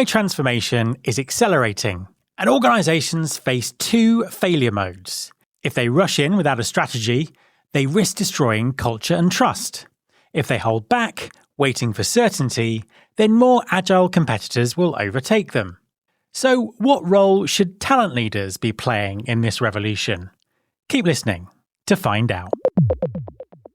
AI transformation is accelerating, and organizations face two failure modes. If they rush in without a strategy, they risk destroying culture and trust. If they hold back, waiting for certainty, then more agile competitors will overtake them. So, what role should talent leaders be playing in this revolution? Keep listening to find out.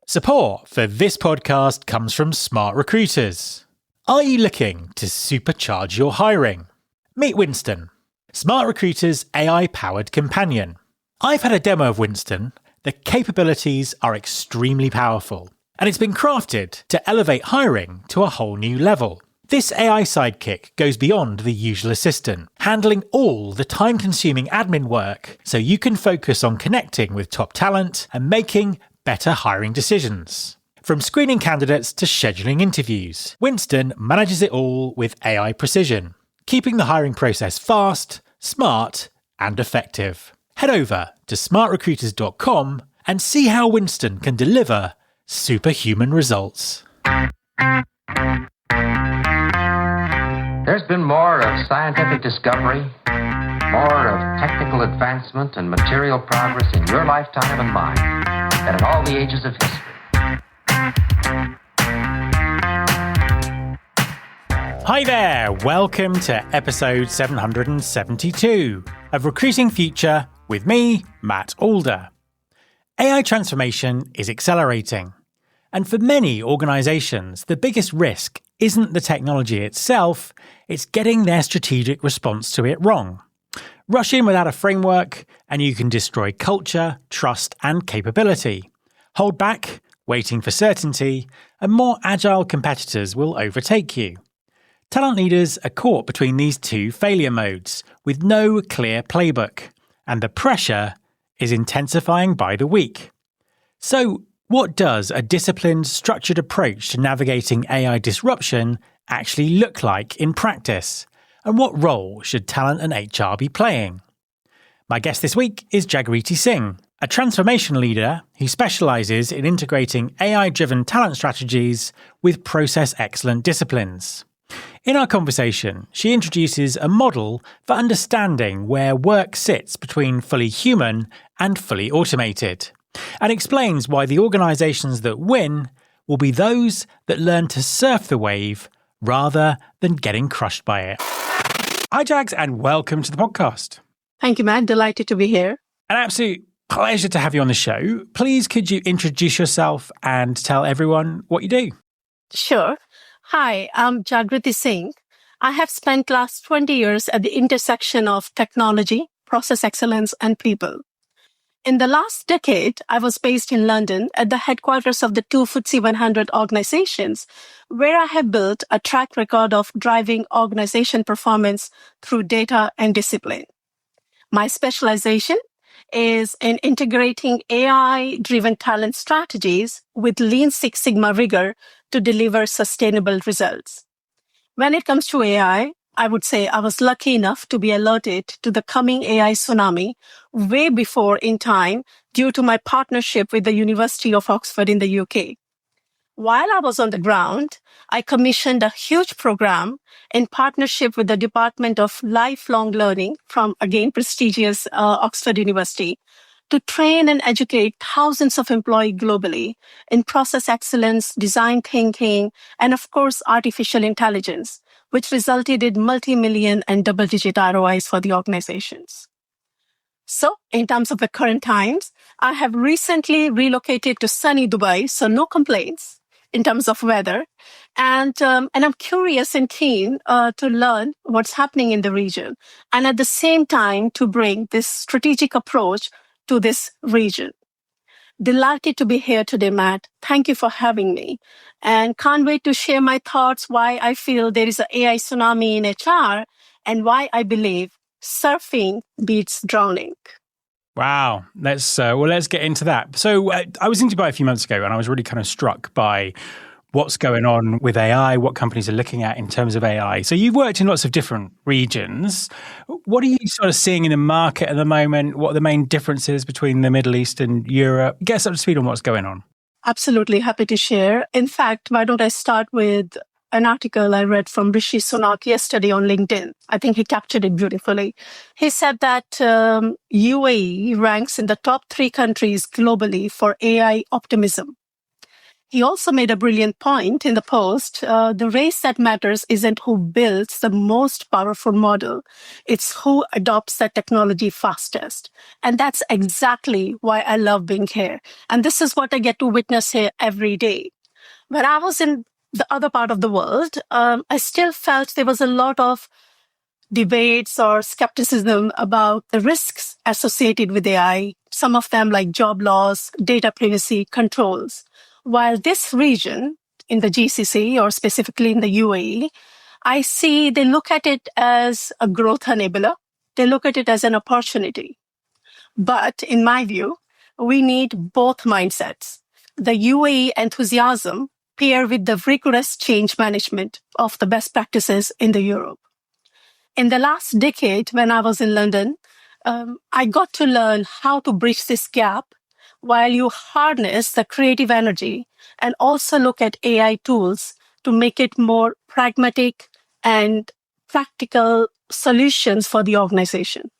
Support for this podcast comes from Smart Recruiters. Are you looking to supercharge your hiring? Meet Winston, Smart Recruiters' AI-powered companion. I've had a demo of Winston. The capabilities are extremely powerful, and it's been crafted to elevate hiring to a whole new level. This AI sidekick goes beyond the usual assistant, handling all the time-consuming admin work so you can focus on connecting with top talent and making better hiring decisions. From screening candidates to scheduling interviews, Winston manages it all with AI precision, keeping the hiring process fast, smart, and effective. Head over to smartrecruiters.com and see how Winston can deliver superhuman results. There's been more of scientific discovery, more of technical advancement and material progress in your lifetime and mine than in all the ages of history. Hi there, welcome to episode 772 of Recruiting Future with me, Matt Alder. AI transformation is accelerating, and for many organizations, the biggest risk isn't the technology itself, it's getting their strategic response to it wrong. Rush in without a framework, and you can destroy culture, trust, and capability. Hold back, waiting for certainty, and more agile competitors will overtake you. Talent leaders are caught between these two failure modes with no clear playbook, and the pressure is intensifying by the week. So, what does a disciplined, structured approach to navigating AI disruption actually look like in practice? And what role should talent and HR be playing? My guest this week is Jagriti Singh, a transformation leader who specialises in integrating AI-driven talent strategies with process excellent disciplines. In our conversation, she introduces a model for understanding where work sits between fully human and fully automated, and explains why the organisations that win will be those that learn to surf the wave rather than getting crushed by it. Hi Jags, and welcome to the podcast. Thank you, Matt. Delighted to be here. An absolute pleasure to have you on the show. Please could you introduce yourself and tell everyone what you do? Sure. Hi, I'm Jagriti Singh. I have spent last 20 years at the intersection of technology, process excellence, and people. In the last decade, I was based in London at the headquarters of the two FTSE 100 organizations, where I have built a track record of driving organization performance through data and discipline. My specialization is in integrating AI-driven talent strategies with Lean Six Sigma rigor to deliver sustainable results. When it comes to AI, I would say I was lucky enough to be alerted to the coming AI tsunami way before in time due to my partnership with the University of Oxford in the UK. While I was on the ground, I commissioned a huge program in partnership with the Department of Lifelong Learning from, again, prestigious Oxford University to train and educate thousands of employees globally in process excellence, design thinking, and of course, artificial intelligence, which resulted in multi-million and double-digit ROIs for the organizations. So, in terms of the current times, I have recently relocated to sunny Dubai, so no complaints in terms of weather. And I'm curious and keen to learn what's happening in the region, and at the same time to bring this strategic approach to this region. Delighted to be here today, Matt. Thank you for having me. And can't wait to share my thoughts why I feel there is an AI tsunami in HR and why I believe surfing beats drowning. Wow. Let's get into that. So I was in Dubai a few months ago and I was really kind of struck by what's going on with AI, what companies are looking at in terms of AI. So you've worked in lots of different regions. What are you sort of seeing in the market at the moment? What are the main differences between the Middle East and Europe? Get us up to speed on what's going on. Absolutely happy to share. In fact, why don't I start with an article I read from Rishi Sunak yesterday on LinkedIn. I think he captured it beautifully. He said that UAE ranks in the top 3 countries globally for AI optimism. He also made a brilliant point in the post. The race that matters isn't who builds the most powerful model. It's who adopts that technology fastest. And that's exactly why I love being here. And this is what I get to witness here every day. When I was in the other part of the world, I still felt there was a lot of debates or skepticism about the risks associated with AI, some of them like job loss, data privacy, controls. While this region in the GCC or specifically in the UAE, I see they look at it as a growth enabler. They look at it as an opportunity. But in my view, we need both mindsets. The UAE enthusiasm pair with the rigorous change management of the best practices in the Europe. In the last decade, when I was in London, I got to learn how to bridge this gap while you harness the creative energy and also look at AI tools to make it more pragmatic and practical solutions for the organization.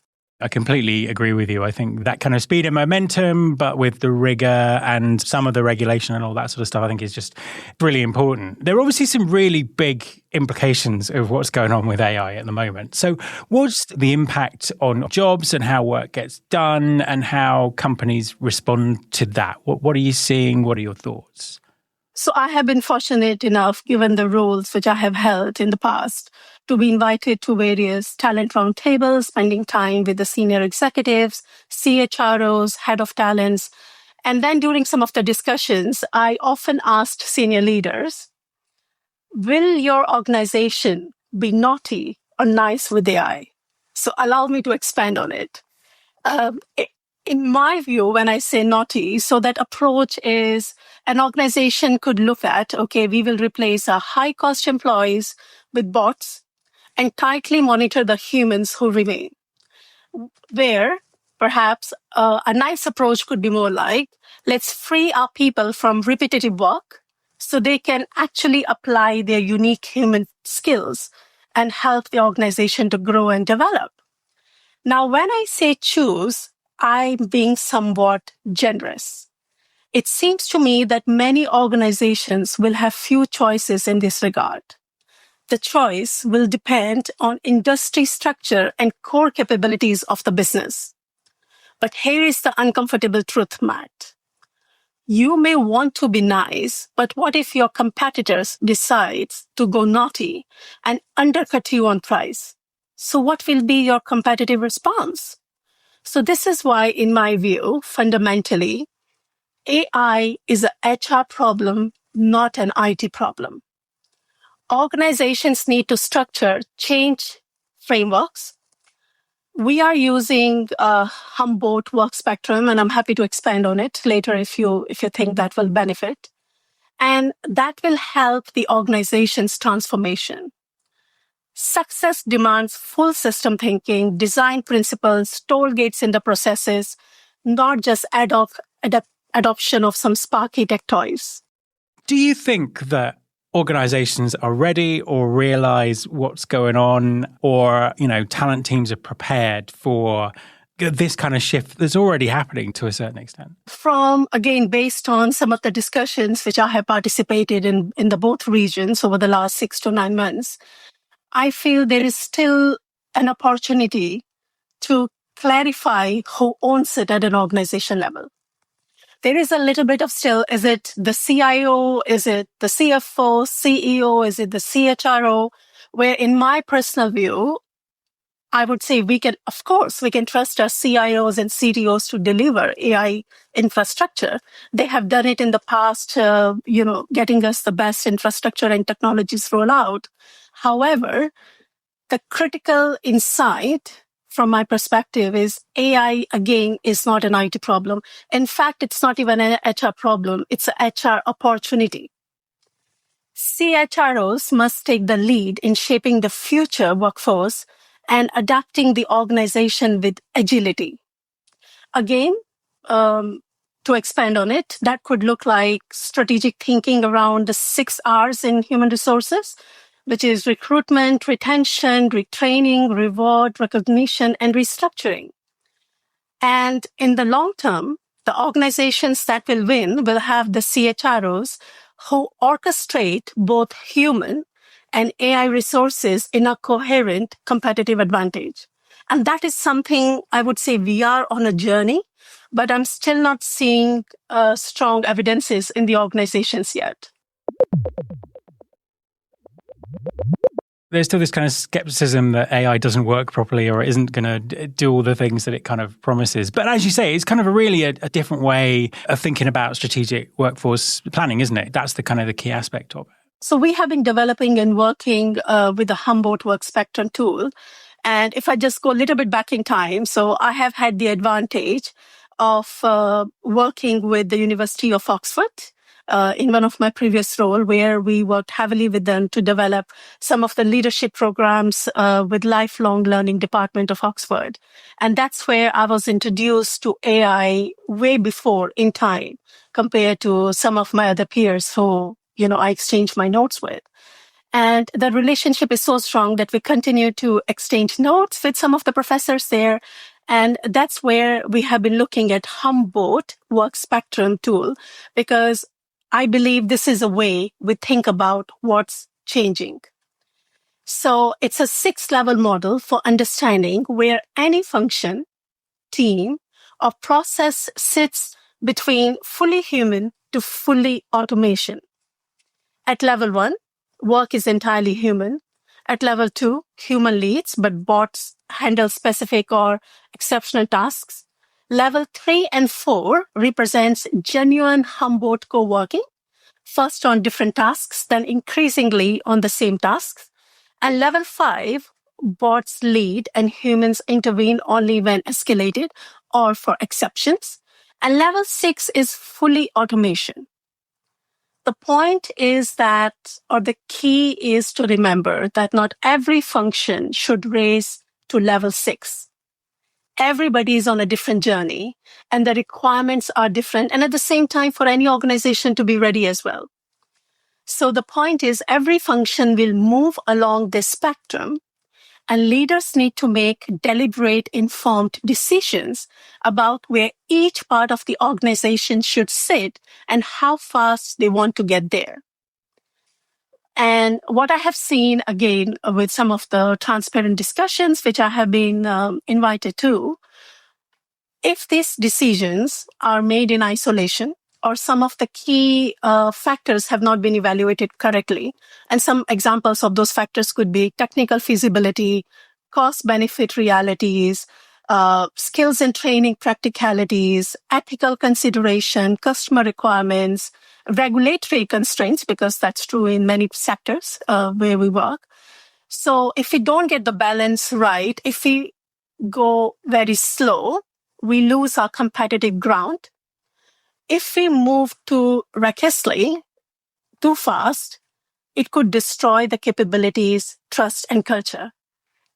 I completely agree with you. I think that kind of speed and momentum, but with the rigor and some of the regulation and all that sort of stuff, I think is just really important. There are obviously some really big implications of what's going on with AI at the moment. So what's the impact on jobs and how work gets done and how companies respond to that? What are you seeing? What are your thoughts? So I have been fortunate enough, given the roles which I have held in the past, to be invited to various talent roundtables, spending time with the senior executives, CHROs, head of talents. And then during some of the discussions, I often asked senior leaders, will your organization be naughty or nice with AI? So allow me to expand on it. In my view, when I say naughty, so that approach is an organization could look at, okay, we will replace our high-cost employees with bots and tightly monitor the humans who remain. Where perhaps a nice approach could be more like, let's free our people from repetitive work so they can actually apply their unique human skills and help the organization to grow and develop. Now, when I say choose, I'm being somewhat generous. It seems to me that many organizations will have few choices in this regard. The choice will depend on industry structure and core capabilities of the business. But here is the uncomfortable truth, Matt. You may want to be nice, but what if your competitors decide to go naughty and undercut you on price? So what will be your competitive response? So this is why, in my view, fundamentally, AI is an HR problem, not an IT problem. Organizations need to structure change frameworks. We are using Humboldt work spectrum, and I'm happy to expand on it later if you think that will benefit. And that will help the organization's transformation. Success demands full system thinking, design principles, toll gates in the processes, not just adoption of some sparky tech toys. Do you think that organizations are ready or realize what's going on, or, talent teams are prepared for this kind of shift that's already happening to a certain extent? Based on some of the discussions which I have participated in the both regions over the last 6 to 9 months, I feel there is still an opportunity to clarify who owns it at an organization level. There is a little bit of still, is it the CIO? Is it the CFO, CEO? Is it the CHRO? Where in my personal view, I would say we can trust our CIOs and CTOs to deliver AI infrastructure. They have done it in the past, getting us the best infrastructure and technologies roll out. However, the critical insight from my perspective is AI, again, is not an IT problem. In fact, it's not even an HR problem. It's an HR opportunity. CHROs must take the lead in shaping the future workforce and adapting the organization with agility. Again, To expand on it, that could look like strategic thinking around the 6 R's in human resources, which is recruitment, retention, retraining, reward, recognition, and restructuring. And in the long term, the organizations that will win will have the CHROs who orchestrate both human and AI resources in a coherent competitive advantage. And that is something I would say we are on a journey, but I'm still not seeing strong evidences in the organizations yet. There's still this kind of skepticism that AI doesn't work properly or isn't going to do all the things that it kind of promises. But as you say, it's kind of a different way of thinking about strategic workforce planning, isn't it? That's the kind of the key aspect of it. So we have been developing and working with the Humboldt Work Spectrum tool. And if I just go a little bit back in time, so I have had the advantage of working with the University of Oxford in one of my previous roles, where we worked heavily with them to develop some of the leadership programs with lifelong learning department of Oxford. And that's where I was introduced to AI way before in time compared to some of my other peers who, I exchanged my notes with. And the relationship is so strong that we continue to exchange notes with some of the professors there. And that's where we have been looking at Humboldt Work Spectrum tool, because I believe this is a way we think about what's changing. So it's a 6-level model for understanding where any function, team, or process sits between fully human to fully automation. At level 1, work is entirely human. At level 2, human leads, but bots handle specific or exceptional tasks. Level 3 and 4 represents genuine Humboldt co-working, first on different tasks, then increasingly on the same tasks. And level 5, bots lead and humans intervene only when escalated or for exceptions. And level 6 is fully automation. The point is that, or the key is to remember that not every function should raise to level 6. Everybody is on a different journey and the requirements are different. And at the same time, for any organization to be ready as well. So the point is every function will move along this spectrum, and leaders need to make deliberate, informed decisions about where each part of the organization should sit and how fast they want to get there. And what I have seen, again, with some of the transparent discussions, which I have been invited to, if these decisions are made in isolation, or some of the key factors have not been evaluated correctly. And some examples of those factors could be technical feasibility, cost-benefit realities, skills and training practicalities, ethical consideration, customer requirements, regulatory constraints, because that's true in many sectors where we work. So if we don't get the balance right, if we go very slow, we lose our competitive ground. If we move too recklessly, too fast, it could destroy the capabilities, trust, and culture.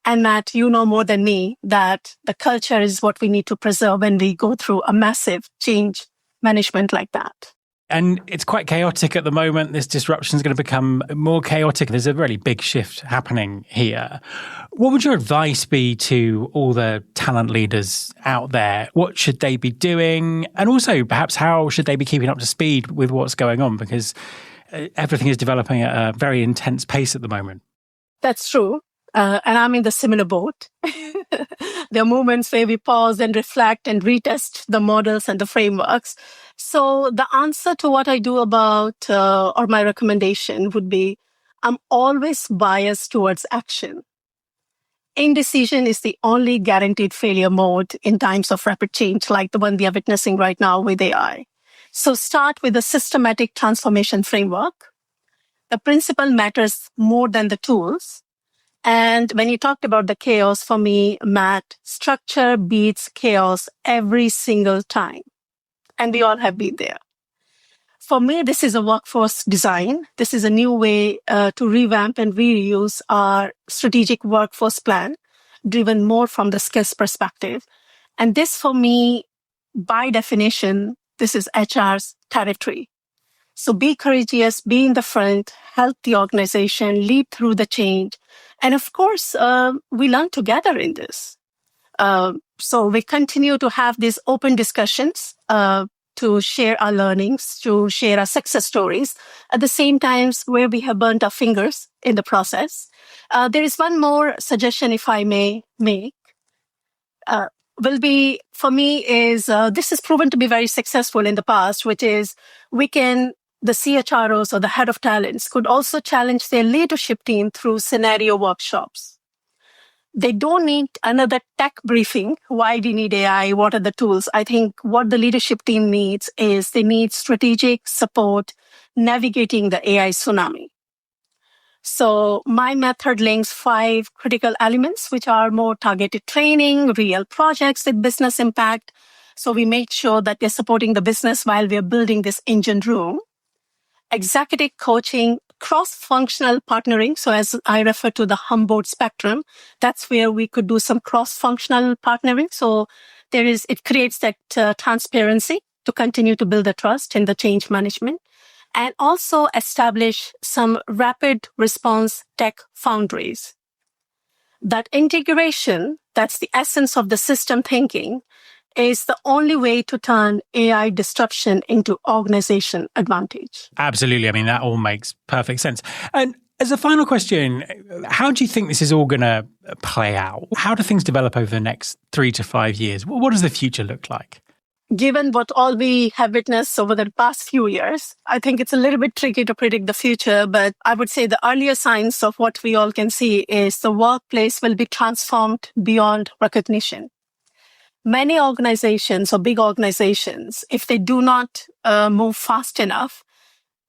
And Matt, you know more than me that the culture is what we need to preserve when we go through a massive change management like that. And it's quite chaotic at the moment. This disruption is going to become more chaotic. There's a really big shift happening here. What would your advice be to all the talent leaders out there? What should they be doing? And also, perhaps, how should they be keeping up to speed with what's going on? Because everything is developing at a very intense pace at the moment. That's true. And I'm in the similar boat. There are moments where we pause and reflect and retest the models and the frameworks. So the answer to what I do about, or my recommendation would be, I'm always biased towards action. Indecision is the only guaranteed failure mode in times of rapid change, like the one we are witnessing right now with AI. So start with a systematic transformation framework. The principle matters more than the tools. And when you talked about the chaos, for me, Matt, structure beats chaos every single time. And we all have been there. For me, this is a workforce design. This is a new way to revamp and reuse our strategic workforce plan, driven more from the skills perspective. And this, for me, by definition, this is HR's territory. So be courageous, be in the front, help the organization, lead through the change. And of course, we learn together in this. So we continue to have these open discussions to share our learnings, to share our success stories. At the same time, where we have burnt our fingers in the process. There is one more suggestion, if I may make. Will be, for me, is this has proven to be very successful in the past, which is the CHROs or the head of talents could also challenge their leadership team through scenario workshops. They don't need another tech briefing. Why do you need AI? What are the tools? I think what the leadership team needs is they need strategic support navigating the AI tsunami. So my method links 5 critical elements, which are more targeted training, real projects with business impact. So we make sure that we're supporting the business while we're building this engine room. Executive coaching, cross-functional partnering. So as I refer to the Humboldt spectrum, that's where we could do some cross-functional partnering. So it creates that transparency to continue to build the trust in the change management, and also establish some rapid response tech foundries. That integration, that's the essence of the system thinking, is the only way to turn AI disruption into organization advantage. Absolutely. I mean, that all makes perfect sense. And as a final question, how do you think this is all going to play out? How do things develop over the next 3 to 5 years? What does the future look like? Given what all we have witnessed over the past few years, I think it's a little bit tricky to predict the future, but I would say the earlier signs of what we all can see is the workplace will be transformed beyond recognition. Many organizations or big organizations, if they do not move fast enough,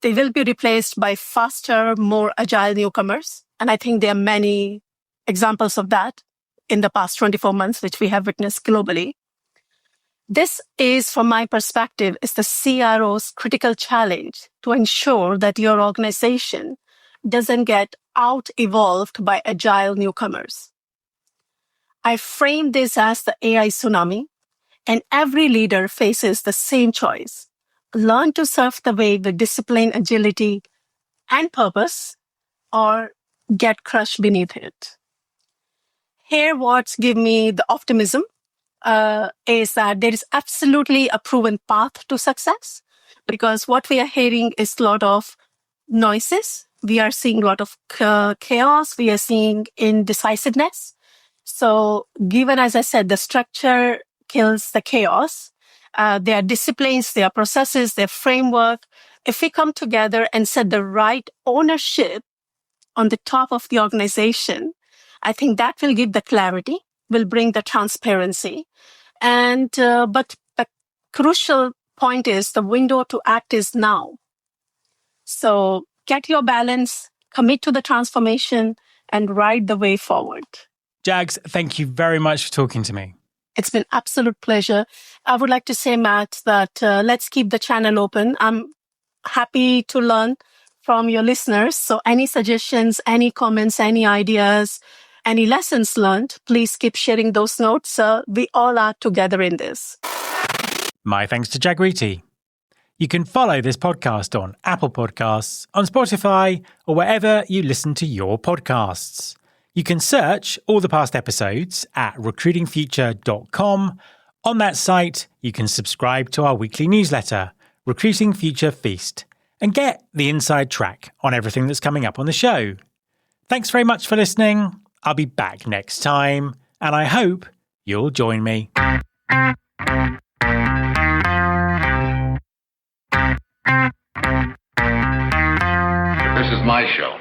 they will be replaced by faster, more agile newcomers. And I think there are many examples of that in the past 24 months, which we have witnessed globally. This is, from my perspective, is the CRO's critical challenge to ensure that your organization doesn't get out-evolved by agile newcomers. I frame this as the AI tsunami, and every leader faces the same choice. Learn to surf the wave with discipline, agility, and purpose, or get crushed beneath it. Here, what's give me the optimism is that there is absolutely a proven path to success, because what we are hearing is a lot of noises. We are seeing a lot of chaos. We are seeing indecisiveness. So given, as I said, the structure kills the chaos, there are disciplines, there are processes, there are framework. If we come together and set the right ownership on the top of the organization, I think that will give the clarity, will bring the transparency. And but the crucial point is the window to act is now. So get your balance, commit to the transformation, and ride the way forward. Jags, thank you very much for talking to me. It's been absolute pleasure. I would like to say, Matt, that let's keep the channel open. I'm happy to learn from your listeners. So any suggestions, any comments, any ideas, any lessons learned, please keep sharing those notes. We all are together in this. My thanks to Jagriti. You can follow this podcast on Apple Podcasts, on Spotify, or wherever you listen to your podcasts. You can search all the past episodes at recruitingfuture.com. On that site, you can subscribe to our weekly newsletter, Recruiting Future Feast, and get the inside track on everything that's coming up on the show. Thanks very much for listening. I'll be back next time, and I hope you'll join me. This is my show.